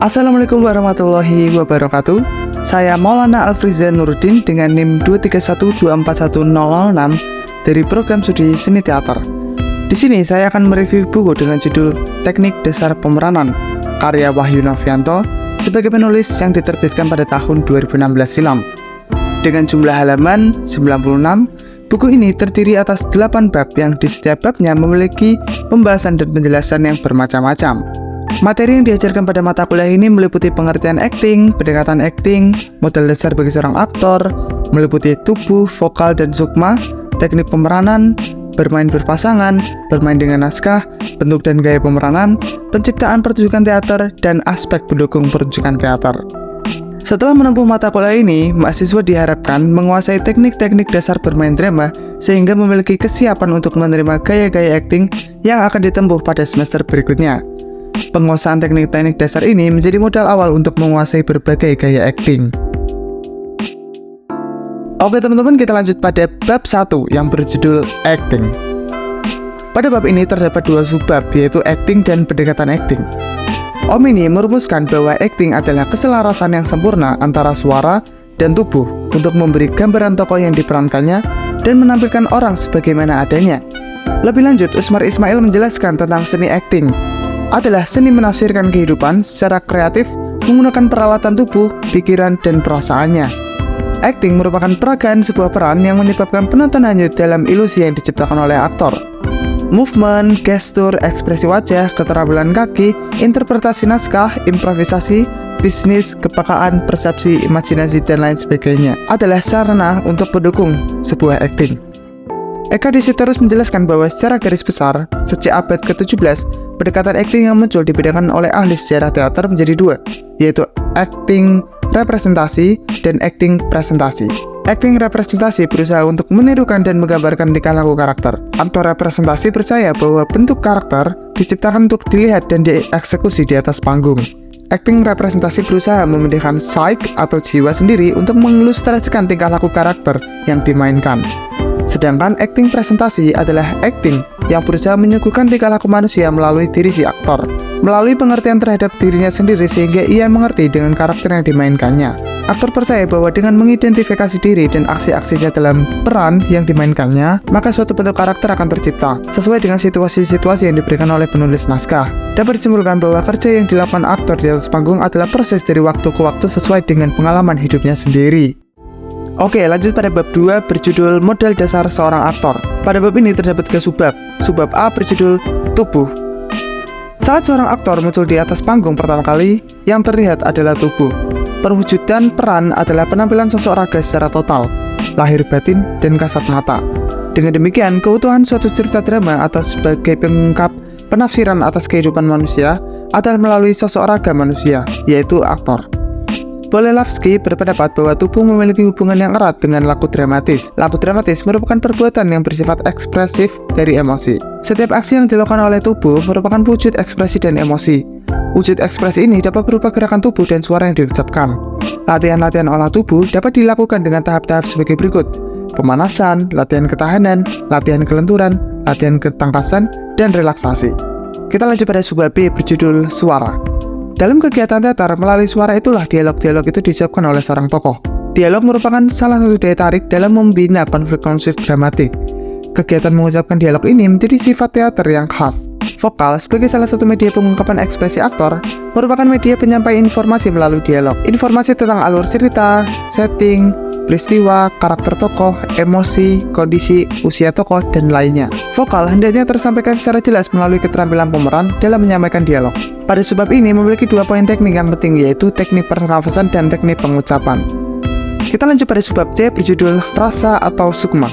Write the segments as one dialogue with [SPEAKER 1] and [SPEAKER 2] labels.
[SPEAKER 1] Assalamualaikum warahmatullahi wabarakatuh. Saya Maulana Alfriza Nuruddin dengan NIM 231241006 dari program studi Seni Teater. Di sini saya akan mereview buku dengan judul Teknik Dasar Pemeranan karya Wahyu Novianto sebagai penulis yang diterbitkan pada tahun 2016 silam. Dengan jumlah halaman 96, buku ini terdiri atas 8 bab yang di setiap babnya memiliki pembahasan dan penjelasan yang bermacam-macam. Materi yang diajarkan pada mata kuliah ini meliputi pengertian akting, pendekatan akting, modal dasar bagi seorang aktor, meliputi tubuh, vokal, dan sukma, teknik pemeranan, bermain berpasangan, bermain dengan naskah, bentuk dan gaya pemeranan, penciptaan pertunjukan teater, dan aspek pendukung pertunjukan teater. Setelah menempuh mata kuliah ini, mahasiswa diharapkan menguasai teknik-teknik dasar bermain drama sehingga memiliki kesiapan untuk menerima gaya-gaya akting yang akan ditempuh pada semester berikutnya. Penguasaan teknik-teknik dasar ini menjadi modal awal untuk menguasai berbagai gaya akting. Oke teman-teman, kita lanjut pada bab 1 yang berjudul Acting. Pada bab ini terdapat 2 subbab, yaitu acting dan pendekatan acting. Om ini merumuskan bahwa acting adalah keselarasan yang sempurna antara suara dan tubuh untuk memberi gambaran tokoh yang diperankannya dan menampilkan orang sebagaimana adanya. Lebih lanjut, Usmar Ismail menjelaskan tentang seni acting adalah seni menafsirkan kehidupan secara kreatif menggunakan peralatan tubuh, pikiran, dan perasaannya. Acting merupakan peragaan sebuah peran yang menyebabkan penonton hanyut dalam ilusi yang diciptakan oleh aktor. Movement, gestur, ekspresi wajah, keterampilan kaki, interpretasi naskah, improvisasi, bisnis, kepekaan, persepsi, imajinasi, dan lain sebagainya adalah sarana untuk mendukung sebuah acting. Eka Desitorus menjelaskan bahwa secara garis besar, sejak abad ke-17, pendekatan acting yang muncul dibedakan oleh ahli sejarah teater menjadi 2, yaitu acting representasi dan acting presentasi. Acting representasi berusaha untuk menirukan dan menggambarkan tingkah laku karakter. Aktor representasi percaya bahwa bentuk karakter diciptakan untuk dilihat dan dieksekusi di atas panggung. Acting representasi berusaha memindahkan psyche atau jiwa sendiri untuk mengilustrasikan tingkah laku karakter yang dimainkan. Sedangkan acting presentasi adalah acting yang berusaha menyuguhkan tingkah laku manusia melalui diri si aktor, melalui pengertian terhadap dirinya sendiri sehingga ia mengerti dengan karakter yang dimainkannya. Aktor percaya bahwa dengan mengidentifikasi diri dan aksi-aksinya dalam peran yang dimainkannya, maka suatu bentuk karakter akan tercipta, sesuai dengan situasi-situasi yang diberikan oleh penulis naskah. Dapat disimpulkan bahwa kerja yang dilakukan aktor di atas panggung adalah proses dari waktu ke waktu sesuai dengan pengalaman hidupnya sendiri. Oke, lanjut pada bab 2 berjudul Modal Dasar Seorang Aktor. Pada bab ini terdapat 3 subbab. Subbab A berjudul Tubuh. Saat seorang aktor muncul di atas panggung pertama kali, yang terlihat adalah tubuh. Perwujudan peran adalah penampilan sosok raga secara total, lahir batin, dan kasat mata. Dengan demikian, keutuhan suatu cerita drama atau sebagai pengungkap penafsiran atas kehidupan manusia adalah melalui sosok raga manusia, yaitu aktor. Boleslavski berpendapat bahwa tubuh memiliki hubungan yang erat dengan laku dramatis. Laku dramatis merupakan perbuatan yang bersifat ekspresif dari emosi. Setiap aksi yang dilakukan oleh tubuh merupakan wujud ekspresi dan emosi. Wujud ekspresi ini dapat berupa gerakan tubuh dan suara yang diucapkan. Latihan-latihan olah tubuh dapat dilakukan dengan tahap-tahap sebagai berikut: pemanasan, latihan ketahanan, latihan kelenturan, latihan ketangkasan, dan relaksasi. Kita lanjut pada subbab B berjudul Suara. Dalam kegiatan teater, melalui suara itulah dialog-dialog itu diucapkan oleh seorang tokoh. Dialog merupakan salah satu daya tarik dalam membina konflik-konflik dramatik. Kegiatan mengucapkan dialog ini menjadi sifat teater yang khas. Vokal sebagai salah satu media pengungkapan ekspresi aktor merupakan media penyampaian informasi melalui dialog. Informasi tentang alur cerita, setting, peristiwa, karakter tokoh, emosi, kondisi, usia tokoh, dan lainnya. Vokal hendaknya tersampaikan secara jelas melalui keterampilan pemeran dalam menyampaikan dialog. Pada subbab ini memiliki 2 poin teknik yang penting, yaitu teknik pernafasan dan teknik pengucapan. Kita lanjut pada subbab C berjudul Rasa atau Sukma.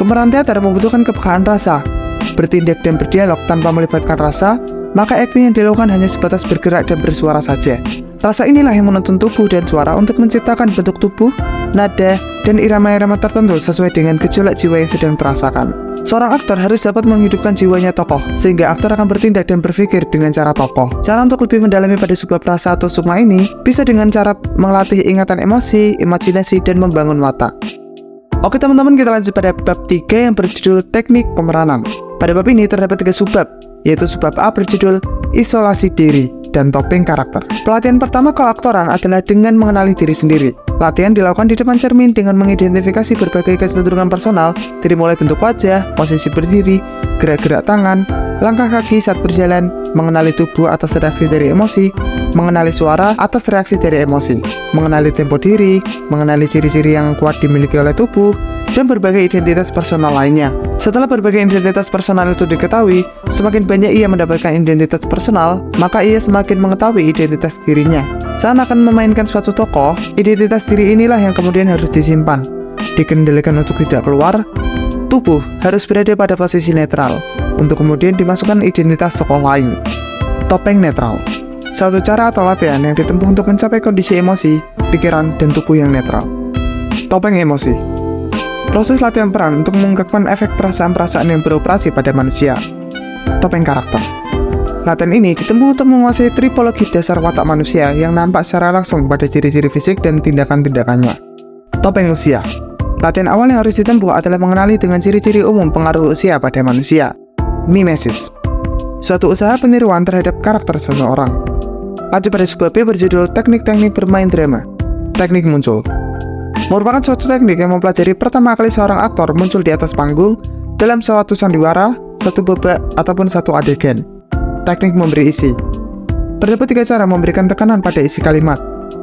[SPEAKER 1] Pemeran teater membutuhkan kepekaan rasa. Bertindak dan berdialog tanpa melibatkan rasa, maka akting yang dilakukan hanya sebatas bergerak dan bersuara saja. Rasa inilah yang menuntun tubuh dan suara untuk menciptakan bentuk tubuh, nada, dan irama-irama tertentu sesuai dengan gejolak jiwa yang sedang terasakan. Seorang aktor harus dapat menghidupkan jiwanya tokoh, sehingga aktor akan bertindak dan berpikir dengan cara tokoh. Cara untuk lebih mendalami pada subbab rasa atau sukma ini bisa dengan cara melatih ingatan emosi, imajinasi, dan membangun watak. Oke teman-teman, kita lanjut pada bab 3 yang berjudul Teknik Pemeranan. Pada bab ini terdapat 3 subbab, yaitu subbab A berjudul Isolasi Diri dan Topeng Karakter. Pelatihan pertama keaktoran adalah dengan mengenali diri sendiri. Latihan dilakukan di depan cermin dengan mengidentifikasi berbagai kecenderungan personal, dari mulai bentuk wajah, posisi berdiri, gerak-gerak tangan, langkah kaki saat berjalan, mengenali tubuh atas reaksi dari emosi, mengenali suara atas reaksi dari emosi, mengenali tempo diri, mengenali ciri-ciri yang kuat dimiliki oleh tubuh, dan berbagai identitas personal lainnya. Setelah berbagai identitas personal itu diketahui, semakin banyak ia mendapatkan identitas personal, maka ia semakin mengetahui identitas dirinya. Saat akan memainkan suatu tokoh, identitas diri inilah yang kemudian harus disimpan, dikendalikan untuk tidak keluar. Tubuh harus berada pada posisi netral, untuk kemudian dimasukkan identitas tokoh lain. Topeng netral, suatu cara atau latihan yang ditempuh untuk mencapai kondisi emosi, pikiran, dan tubuh yang netral. Topeng emosi, proses latihan peran untuk mengungkapkan efek perasaan-perasaan yang beroperasi pada manusia. Topeng karakter, latihan ini ditempuh untuk menguasai tipologi dasar watak manusia yang nampak secara langsung pada ciri-ciri fisik dan tindakan-tindakannya. Topeng usia, latihan awal yang harus ditempuh adalah mengenali dengan ciri-ciri umum pengaruh usia pada manusia. Mimesis, suatu usaha peniruan terhadap karakter seseorang. Lanjut pada subbab B berjudul Teknik-teknik bermain drama. Teknik muncul merupakan suatu teknik yang mempelajari pertama kali seorang aktor muncul di atas panggung dalam suatu sandiwara, satu babak, ataupun satu adegan. Teknik memberi isi, terdapat 3 cara memberikan tekanan pada isi kalimat.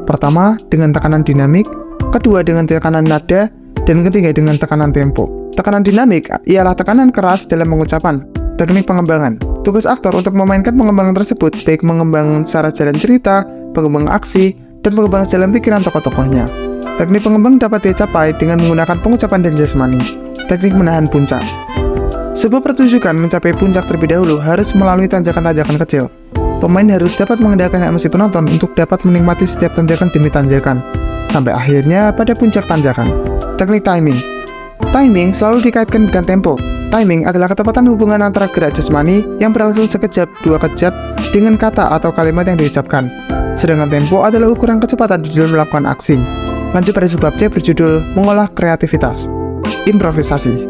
[SPEAKER 1] Pertama, dengan tekanan dinamik, kedua dengan tekanan nada, dan ketiga dengan tekanan tempo. Tekanan dinamik ialah tekanan keras dalam pengucapan. Teknik pengembangan, tugas aktor untuk memainkan pengembangan tersebut, baik mengembang secara jalan cerita, pengembang aksi, dan pengembang jalan pikiran tokoh-tokohnya. Teknik pengembang dapat dicapai dengan menggunakan pengucapan dan jasmani. Teknik menahan puncak, sebuah pertunjukan mencapai puncak terlebih dahulu harus melalui tanjakan-tanjakan kecil. Pemain harus dapat mengendalikan emosi penonton untuk dapat menikmati setiap tanjakan demi tanjakan, sampai akhirnya pada puncak tanjakan. Teknik timing, timing selalu dikaitkan dengan tempo. Timing adalah ketepatan hubungan antara gerak jasmani yang berlangsung sekejap, 2 kejap dengan kata atau kalimat yang diucapkan. Sedangkan tempo adalah ukuran kecepatan di dalam melakukan aksi. Lanjut pada subbab C berjudul Mengolah Kreativitas. Improvisasi,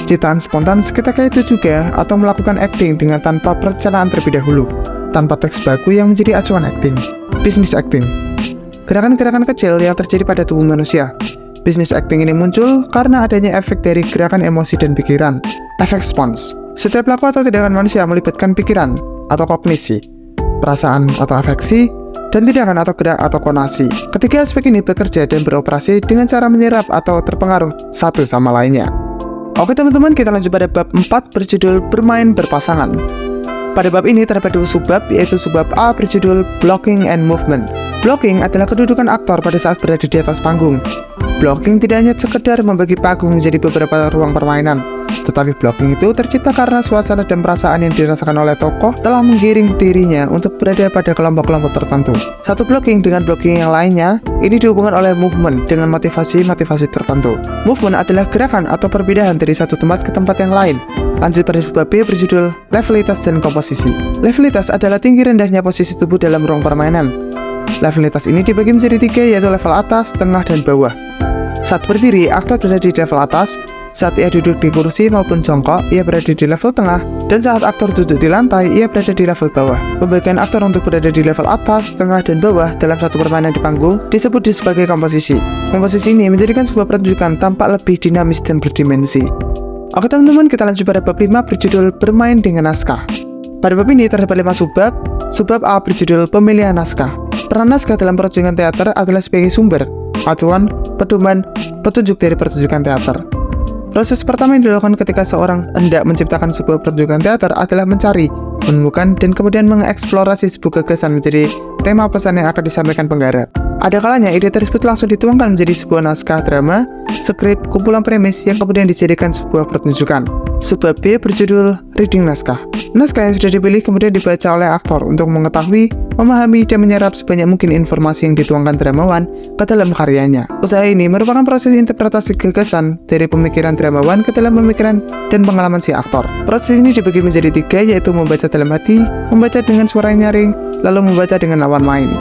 [SPEAKER 1] ciptaan spontan seketika itu juga atau melakukan acting dengan tanpa perencanaan terlebih dahulu, tanpa teks baku yang menjadi acuan acting. Business acting, gerakan-gerakan kecil yang terjadi pada tubuh manusia. Business acting ini muncul karena adanya efek dari gerakan emosi dan pikiran. Efek spons, setiap laku atau tindakan manusia melibatkan pikiran atau kognisi, perasaan atau afeksi, dan tindakan atau gerak atau konasi. Ketiga aspek ini bekerja dan beroperasi dengan cara menyerap atau terpengaruh satu sama lainnya. Oke teman-teman, kita lanjut pada bab 4 berjudul Bermain Berpasangan. Pada bab ini terdapat 2 subbab, yaitu subbab A berjudul Blocking and Movement. Blocking adalah kedudukan aktor pada saat berada di atas panggung. Blocking tidak hanya sekedar membagi panggung menjadi beberapa ruang permainan, tetapi blocking itu tercipta karena suasana dan perasaan yang dirasakan oleh tokoh telah menggiring dirinya untuk berada pada kelompok-kelompok tertentu. Satu blocking dengan blocking yang lainnya, ini dihubungkan oleh movement dengan motivasi-motivasi tertentu. Movement adalah gerakan atau perpindahan dari satu tempat ke tempat yang lain. Lanjut pada subbab B berjudul Levelitas dan Komposisi. Levelitas adalah tinggi rendahnya posisi tubuh dalam ruang permainan. Levelitas ini dibagi menjadi 3, yaitu level atas, tengah, dan bawah. Saat berdiri, aktor berada di level atas. Saat ia duduk di kursi maupun jongkok, ia berada di level tengah. Dan saat aktor duduk di lantai, ia berada di level bawah. Pembagian aktor untuk berada di level atas, tengah, dan bawah dalam satu permainan di panggung disebut sebagai komposisi. Komposisi ini menjadikan sebuah pertunjukan tampak lebih dinamis dan berdimensi. Oke teman-teman, kita lanjut pada bab 5 berjudul Bermain dengan Naskah. Pada bab ini terdapat 5 subbab. Subbab A berjudul Pemilihan Naskah. Peran naskah dalam pertunjukan teater adalah sebagai sumber, acuan, pedoman, petunjuk dari pertunjukan teater. Proses pertama yang dilakukan ketika seorang hendak menciptakan sebuah pertunjukan teater adalah mencari, menemukan, dan kemudian mengeksplorasi sebuah gagasan menjadi tema pesan yang akan disampaikan penggarap. Ada kalanya ide tersebut langsung dituangkan menjadi sebuah naskah drama, skrip, kumpulan premis yang kemudian dijadikan sebuah pertunjukan. Subbab B berjudul Reading Naskah. Naskah yang sudah dipilih kemudian dibaca oleh aktor untuk mengetahui, memahami, dan menyerap sebanyak mungkin informasi yang dituangkan dramawan ke dalam karyanya. Usaha ini merupakan proses interpretasi gagasan dari pemikiran dramawan ke dalam pemikiran dan pengalaman si aktor. Proses ini dibagi menjadi 3, yaitu membaca dalam hati, membaca dengan suara nyaring, lalu membaca dengan lawan main.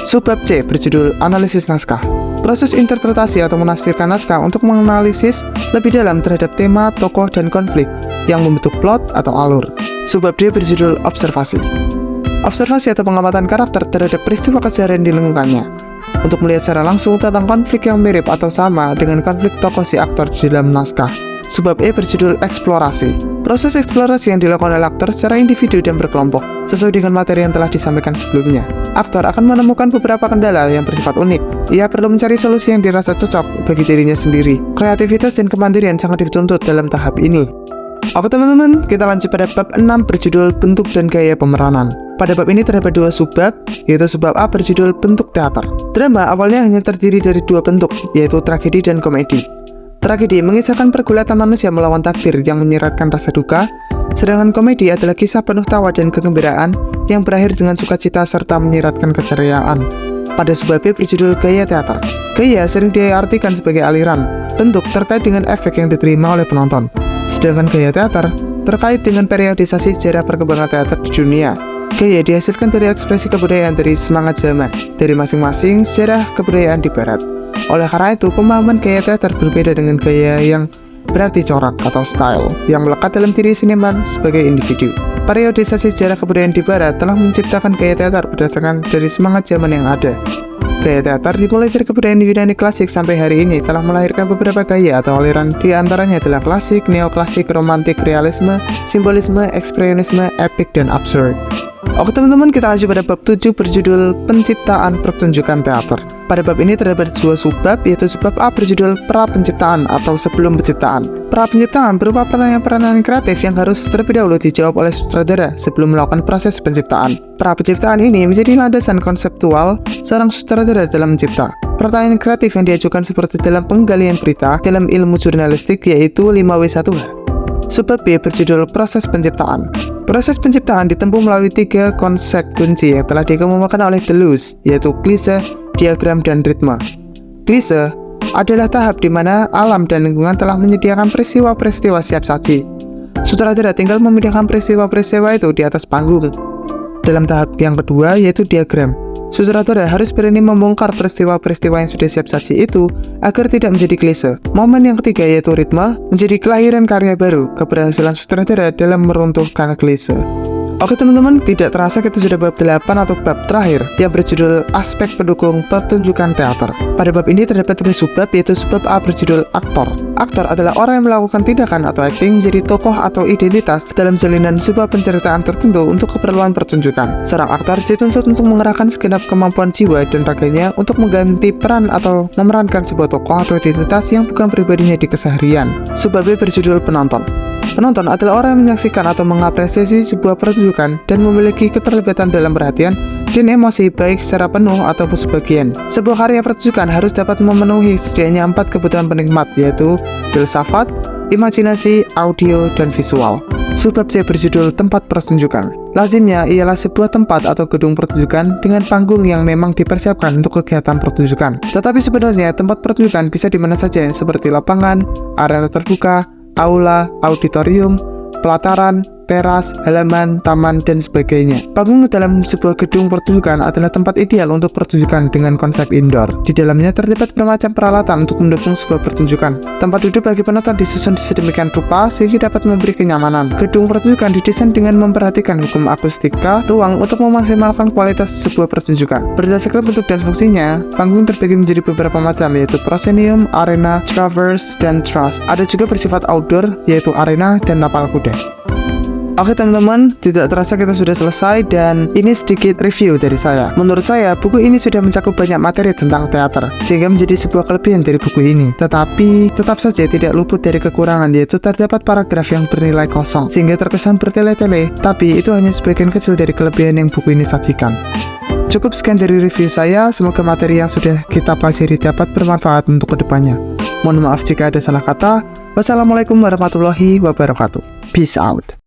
[SPEAKER 1] Subbab C berjudul Analisis Naskah. Proses interpretasi atau menafsirkan naskah untuk menganalisis lebih dalam terhadap tema, tokoh, dan konflik yang membentuk plot atau alur. Subbab dia berjudul observasi. Observasi atau pengamatan karakter terhadap peristiwa keseharian di lingkungannya, untuk melihat secara langsung tentang konflik yang mirip atau sama dengan konflik tokoh si aktor di dalam naskah. Subbab E berjudul eksplorasi. Proses eksplorasi yang dilakukan oleh aktor secara individu dan berkelompok, sesuai dengan materi yang telah disampaikan sebelumnya. Aktor akan menemukan beberapa kendala yang bersifat unik. Ia perlu mencari solusi yang dirasa cocok bagi dirinya sendiri. Kreativitas dan kemandirian sangat dituntut dalam tahap ini. Oke teman-teman, kita lanjut pada bab 6 berjudul bentuk dan gaya pemeranan. Pada bab ini terdapat dua subbab, yaitu subbab A berjudul bentuk teater. Drama awalnya hanya terdiri dari dua bentuk, yaitu tragedi dan komedi. Tragedi mengisahkan pergulatan manusia melawan takdir yang menyiratkan rasa duka, sedangkan komedi adalah kisah penuh tawa dan kegembiraan yang berakhir dengan sukacita serta menyiratkan keceriaan. Pada subbab B berjudul gaya teater. Gaya sering diartikan sebagai aliran, bentuk terkait dengan efek yang diterima oleh penonton. Sedangkan gaya teater terkait dengan periodisasi sejarah perkembangan teater di dunia. Gaya dihasilkan dari ekspresi kebudayaan dari semangat zaman, dari masing-masing sejarah kebudayaan di barat. Oleh karena itu, pemahaman gaya teater berbeda dengan gaya yang berarti corak atau style, yang melekat dalam diri seniman sebagai individu. Periodisasi sejarah kebudayaan di barat telah menciptakan gaya teater berdasarkan dari semangat zaman yang ada. Gaya teater dimulai dari kebudayaan Yunani klasik sampai hari ini telah melahirkan beberapa gaya atau aliran, di antaranya adalah klasik, neoklasik, romantik, realisme, simbolisme, ekspresionisme, epik, dan absurd. Oke teman-teman, kita lanjut pada bab 7 berjudul penciptaan pertunjukan teater. Pada bab ini terdapat dua subbab, yaitu subbab A berjudul pra penciptaan atau sebelum penciptaan. Pra penciptaan berupa pertanyaan-pertanyaan kreatif yang harus terlebih dahulu dijawab oleh sutradara sebelum melakukan proses penciptaan. Pra penciptaan ini menjadi landasan konseptual seorang sutradara dalam mencipta. Pertanyaan kreatif yang diajukan seperti dalam penggalian berita dalam ilmu jurnalistik, yaitu 5W1H. Subbab B berjudul proses penciptaan. Proses penciptaan ditempuh melalui 3 konsep kunci yang telah dikemukakan oleh Deleuze, yaitu klise, diagram, dan ritme. Klise adalah tahap di mana alam dan lingkungan telah menyediakan peristiwa-peristiwa siap saji. Sutradara tinggal memindahkan peristiwa-peristiwa itu di atas panggung. Dalam tahap yang kedua, yaitu diagram, sutradara harus berani membongkar peristiwa-peristiwa yang sudah siap saji itu agar tidak menjadi klise. Momen yang ketiga, yaitu ritme, menjadi kelahiran karya baru, keberhasilan sutradara dalam meruntuhkan klise. Oke teman-teman, tidak terasa kita sudah bab 8 atau bab terakhir yang berjudul aspek pendukung pertunjukan teater. Pada bab ini terdapat 3 subbab, yaitu subbab A berjudul aktor. Aktor adalah orang yang melakukan tindakan atau acting menjadi tokoh atau identitas dalam jalinan sebuah penceritaan tertentu untuk keperluan pertunjukan. Seorang aktor dituntut untuk mengerahkan segenap kemampuan jiwa dan raganya untuk mengganti peran atau memerankan sebuah tokoh atau identitas yang bukan pribadinya di keseharian. Subbab B berjudul penonton. Penonton adalah orang yang menyaksikan atau mengapresiasi sebuah pertunjukan dan memiliki keterlibatan dalam perhatian dan emosi baik secara penuh atau sebagian. Sebuah karya pertunjukan harus dapat memenuhi setidaknya 4 kebutuhan penikmat, yaitu filsafat, imajinasi, audio, dan visual. Subbab C berjudul tempat pertunjukan. Lazimnya ialah sebuah tempat atau gedung pertunjukan dengan panggung yang memang dipersiapkan untuk kegiatan pertunjukan. Tetapi sebenarnya tempat pertunjukan bisa di mana saja, seperti lapangan, arena terbuka, aula, auditorium, pelataran, teras, halaman, taman, dan sebagainya. Panggung dalam sebuah gedung pertunjukan adalah tempat ideal untuk pertunjukan dengan konsep indoor. Di dalamnya terdapat bermacam peralatan untuk mendukung sebuah pertunjukan. Tempat duduk bagi penonton disusun sedemikian rupa sehingga dapat memberi kenyamanan. Gedung pertunjukan didesain dengan memperhatikan hukum akustika ruang untuk memaksimalkan kualitas sebuah pertunjukan. Berdasarkan bentuk dan fungsinya, panggung terbagi menjadi beberapa macam, yaitu proscenium, arena, traverse, dan truss. Ada juga bersifat outdoor, yaitu arena dan tapal kuda. Oke teman-teman, tidak terasa kita sudah selesai dan ini sedikit review dari saya. Menurut saya, buku ini sudah mencakup banyak materi tentang teater, sehingga menjadi sebuah kelebihan dari buku ini. Tetapi, tetap saja tidak luput dari kekurangan, yaitu terdapat paragraf yang bernilai kosong, sehingga terkesan bertele-tele, tapi itu hanya sebagian kecil dari kelebihan yang buku ini sajikan. Cukup sekian dari review saya, semoga materi yang sudah kita pelajari dapat bermanfaat untuk kedepannya. Mohon maaf jika ada salah kata. Wassalamualaikum warahmatullahi wabarakatuh. Peace out.